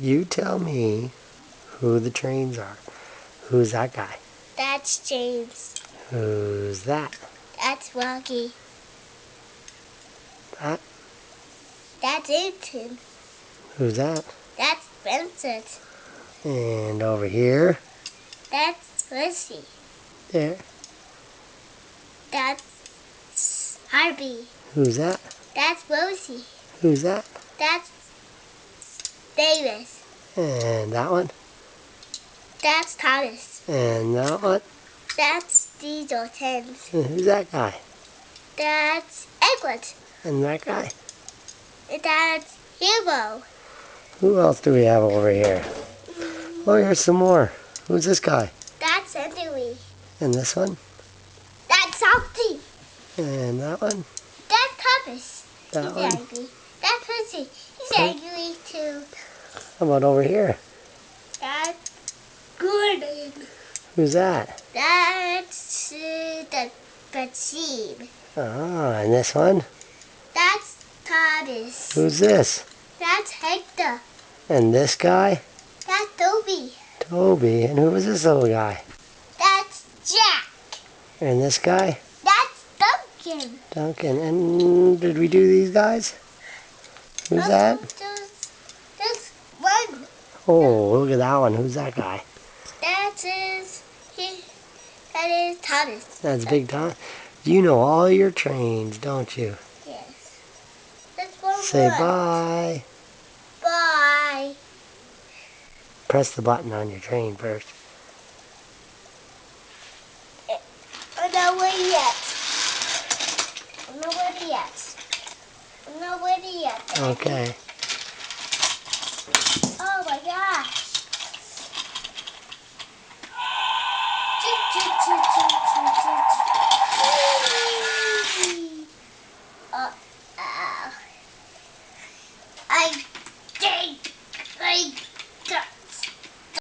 You tell me who the trains are. Who's that guy? That's James. Who's that? That's Rocky. That? That's Ethan. Who's that? That's Vincent. And over here? That's Lizzie. There. That's Harvey. Who's that? That's Rosie. Who's that? That's Davis. And that one? That's Thomas. And that one? That's Diesel Tens. And who's that guy? That's Edward. And that guy? That's Hero. Who else do we have over here? Oh, here's some more. Who's this guy? That's Henry. And this one? That's Salty. And that one? That's Thomas. That He's one? angry. That's Pussy. He's angry too. How about over here? That's Gordon. Who's that? That's the machine. Ah, and this one? That's Thomas. Who's this? That's Hector. And this guy? That's Toby. Toby. And who was this little guy? That's Jack. And this guy? That's Duncan. Duncan. And did we do these guys? Who's that? There's one. Oh, look at that one. Who's that guy? That is Thomas. That's Big Tom. You know all your trains, don't you? Yes. That's one Say more. bye. Bye. Press the button on your train first. I'm not ready yet. I'm not ready yet. I'm not ready yet. Okay. Oh my gosh. I think